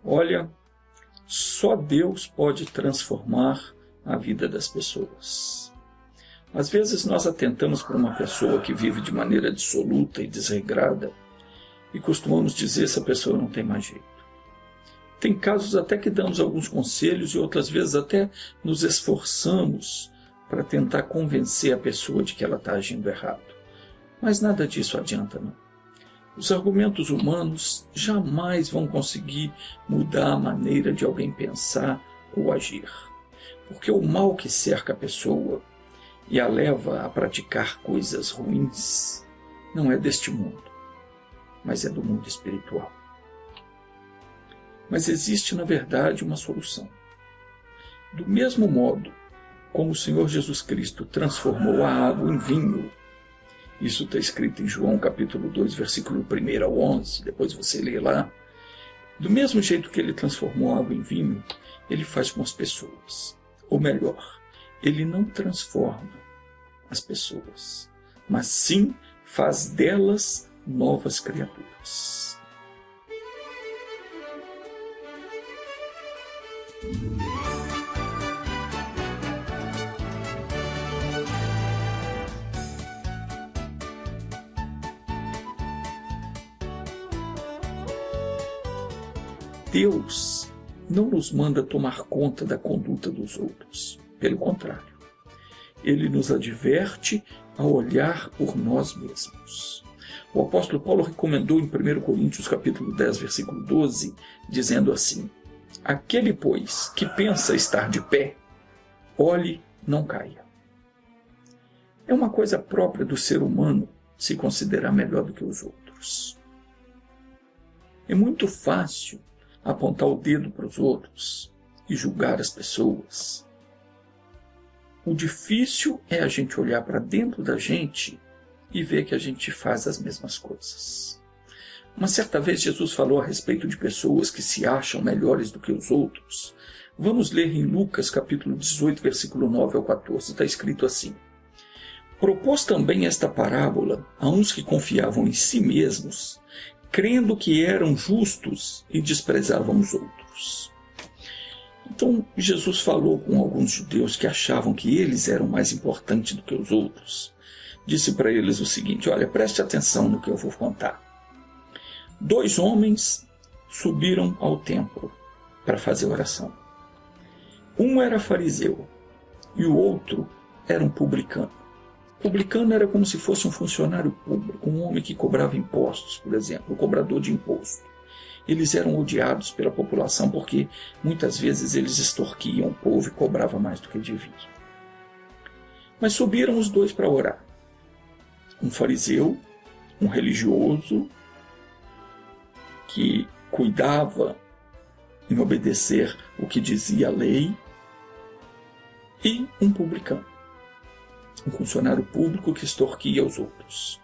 Olha, só Deus pode transformar a vida das pessoas. Às vezes nós atentamos para uma pessoa que vive de maneira dissoluta e desregrada e costumamos dizer essa pessoa não tem mais jeito. Tem casos até que damos alguns conselhos e outras vezes até nos esforçamos para tentar convencer a pessoa de que ela está agindo errado. Mas nada disso adianta, não. Os argumentos humanos jamais vão conseguir mudar a maneira de alguém pensar ou agir. Porque o mal que cerca a pessoa e a leva a praticar coisas ruins não é deste mundo, mas é do mundo espiritual. Mas existe, na verdade, uma solução. Do mesmo modo como o Senhor Jesus Cristo transformou a água em vinho, isso está escrito em João capítulo 2, versículo 1 ao 11, depois você lê lá. Do mesmo jeito que ele transformou a água em vinho, ele faz com as pessoas. Ou melhor, ele não transforma as pessoas, mas sim faz delas novas criaturas. Deus não nos manda tomar conta da conduta dos outros. Pelo contrário, Ele nos adverte a olhar por nós mesmos. O apóstolo Paulo recomendou em 1 Coríntios capítulo 10, versículo 12, dizendo assim: aquele, pois, que pensa estar de pé, olhe, não caia. É uma coisa própria do ser humano se considerar melhor do que os outros. É muito fácil apontar o dedo para os outros e julgar as pessoas. O difícil é a gente olhar para dentro da gente e ver que a gente faz as mesmas coisas. Uma certa vez Jesus falou a respeito de pessoas que se acham melhores do que os outros. Vamos ler em Lucas capítulo 18, versículo 9 ao 14. Está escrito assim: propôs também esta parábola a uns que confiavam em si mesmos, crendo que eram justos e desprezavam os outros. Então, Jesus falou com alguns judeus que achavam que eles eram mais importantes do que os outros. Disse para eles o seguinte: olha, preste atenção no que eu vou contar. 2 homens subiram ao templo para fazer oração. Um era fariseu e o outro era um publicano. Publicano era como se fosse um funcionário público, um homem que cobrava impostos, por exemplo, um cobrador de imposto. Eles eram odiados pela população porque muitas vezes eles extorquiam o povo e cobravam mais do que deviam. Mas subiram os 2 para orar. Um fariseu, um religioso, que cuidava em obedecer o que dizia a lei, e um publicano, um funcionário público que extorquia os outros.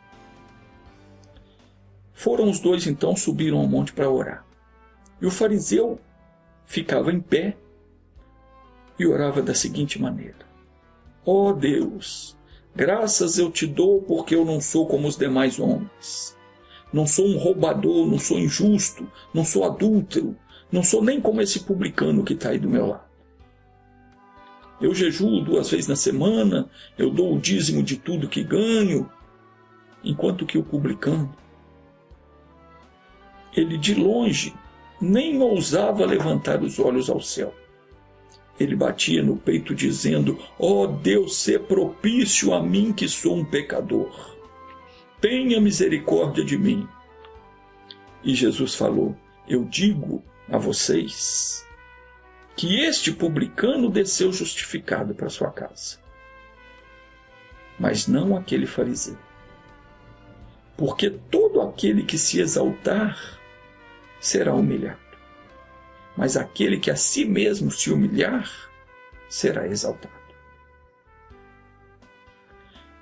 Foram os 2 então, subiram ao monte para orar. E o fariseu ficava em pé e orava da seguinte maneira: ó Deus, graças eu te dou porque eu não sou como os demais homens. Não sou um roubador, não sou injusto, não sou adúltero, não sou nem como esse publicano que está aí do meu lado. Eu jejuo 2 vezes na semana, eu dou o dízimo de tudo que ganho, enquanto que o publicano, ele de longe nem ousava levantar os olhos ao céu. Ele batia no peito dizendo: ó Deus, sê propício a mim que sou um pecador. Tenha misericórdia de mim. E Jesus falou: eu digo a vocês que este publicano desceu justificado para sua casa, mas não aquele fariseu. Porque todo aquele que se exaltar será humilhado, mas aquele que a si mesmo se humilhar será exaltado.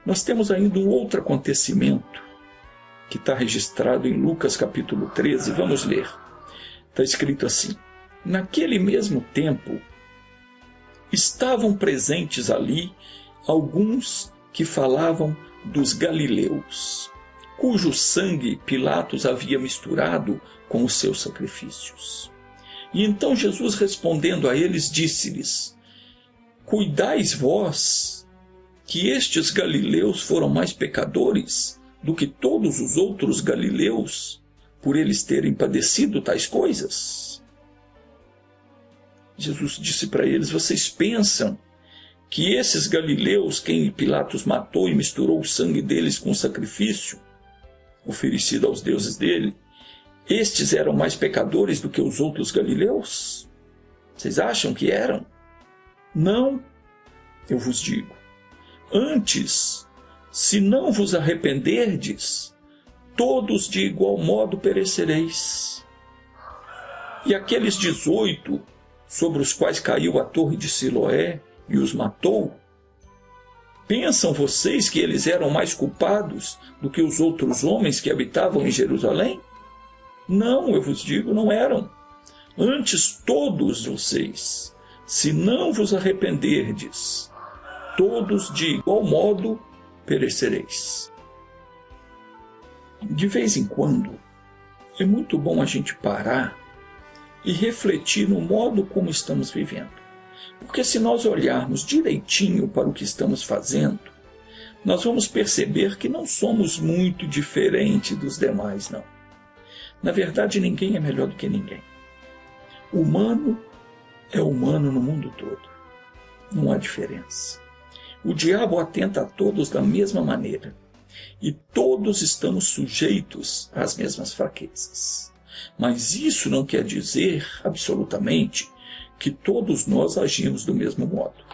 Nós temos ainda um outro acontecimento que está registrado em Lucas capítulo 13. Vamos ler. Está escrito assim: naquele mesmo tempo estavam presentes ali alguns que falavam dos galileus, cujo sangue Pilatos havia misturado com os seus sacrifícios. E então Jesus, respondendo a eles, disse-lhes: cuidais vós que estes galileus foram mais pecadores do que todos os outros galileus, por eles terem padecido tais coisas? Jesus disse para eles: vocês pensam que esses galileus, quem Pilatos matou e misturou o sangue deles com o sacrifício oferecido aos deuses dele, estes eram mais pecadores do que os outros galileus? Vocês acham que eram? Não, eu vos digo. Antes, se não vos arrependerdes, todos de igual modo perecereis. E aqueles 18, sobre os quais caiu a torre de Siloé e os matou, pensam vocês que eles eram mais culpados do que os outros homens que habitavam em Jerusalém? Não, eu vos digo, não eram. Antes, todos vocês, se não vos arrependerdes, todos de igual modo perecereis. De vez em quando, é muito bom a gente parar e refletir no modo como estamos vivendo. Porque se nós olharmos direitinho para o que estamos fazendo, nós vamos perceber que não somos muito diferentes dos demais, não. Na verdade, ninguém é melhor do que ninguém. O humano é humano no mundo todo. Não há diferença. O diabo atenta a todos da mesma maneira. E todos estamos sujeitos às mesmas fraquezas. Mas isso não quer dizer, absolutamente, que todos nós agimos do mesmo modo.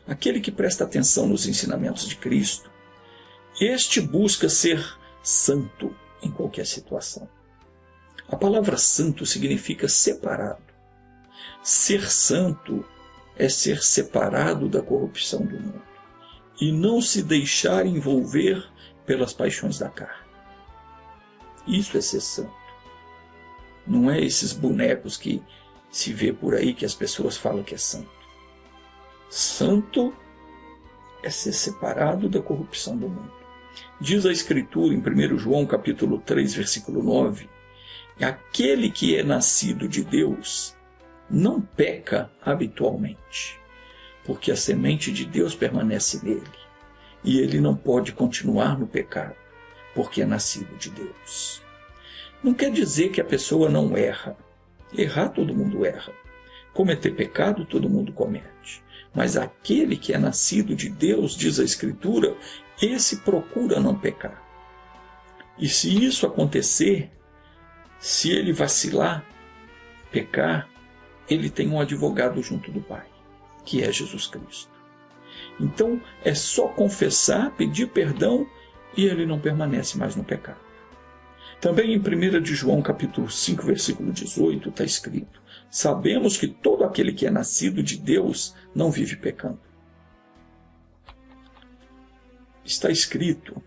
Aquele que presta atenção nos ensinamentos de Cristo, este busca ser santo em qualquer situação. A palavra santo significa separado. Ser santo é ser separado da corrupção do mundo e não se deixar envolver pelas paixões da carne. Isso é ser santo. Não é esses bonecos que se vê por aí que as pessoas falam que é santo. Santo é ser separado da corrupção do mundo. Diz a Escritura em 1 João capítulo 3, versículo 9, aquele que é nascido de Deus não peca habitualmente, porque a semente de Deus permanece nele, e ele não pode continuar no pecado, porque é nascido de Deus. Não quer dizer que a pessoa não erra. Errar, todo mundo erra. Cometer pecado, todo mundo comete. Mas aquele que é nascido de Deus, diz a Escritura, esse procura não pecar. E se isso acontecer, se ele vacilar, pecar, ele tem um advogado junto do Pai, que é Jesus Cristo. Então, é só confessar, pedir perdão, e ele não permanece mais no pecado. Também em 1 de João capítulo 5, versículo 18, está escrito: sabemos que todo aquele que é nascido de Deus não vive pecando. Está escrito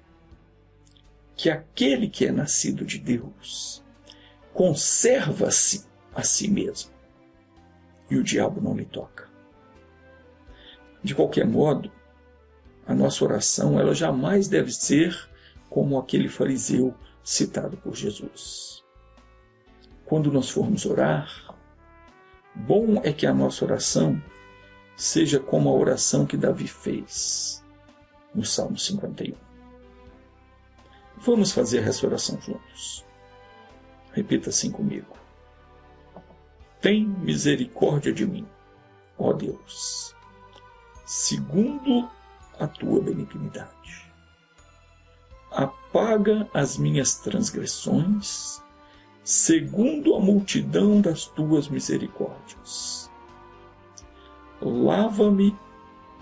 que aquele que é nascido de Deus conserva-se a si mesmo, e o diabo não lhe toca. De qualquer modo, a nossa oração ela jamais deve ser como aquele fariseu citado por Jesus. Quando nós formos orar, bom é que a nossa oração seja como a oração que Davi fez no Salmo 51. Vamos fazer essa oração juntos. Repita assim comigo: tem misericórdia de mim, ó Deus, segundo a tua benignidade. Apaga as minhas transgressões, segundo a multidão das tuas misericórdias. Lava-me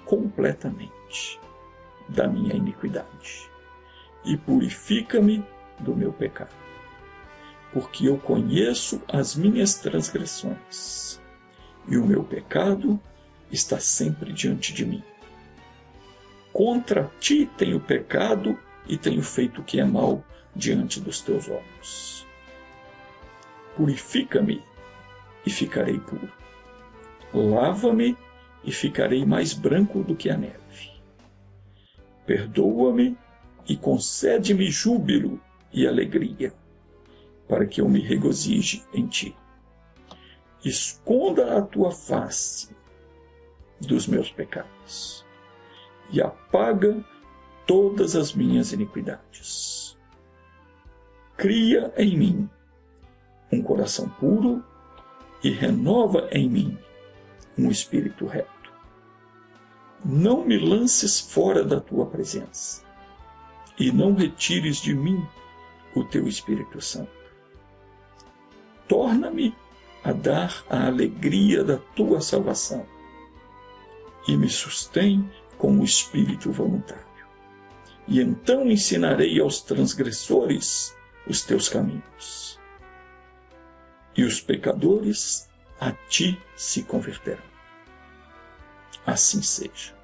completamente da minha iniquidade e purifica-me do meu pecado, porque eu conheço as minhas transgressões e o meu pecado está sempre diante de mim. Contra ti tenho pecado e tenho feito o que é mal diante dos teus olhos. Purifica-me e ficarei puro. Lava-me e ficarei mais branco do que a neve. Perdoa-me e concede-me júbilo e alegria, para que eu me regozije em ti. esconda a tua face dos meus pecados e apaga todas as minhas iniquidades. Cria em mim um coração puro e renova em mim um espírito reto. Não me lances fora da tua presença e não retires de mim o teu Espírito Santo. Torna-me a dar a alegria da tua salvação e me sustém com o espírito voluntário. E então ensinarei aos transgressores os teus caminhos, e os pecadores a ti se converterão. Assim seja.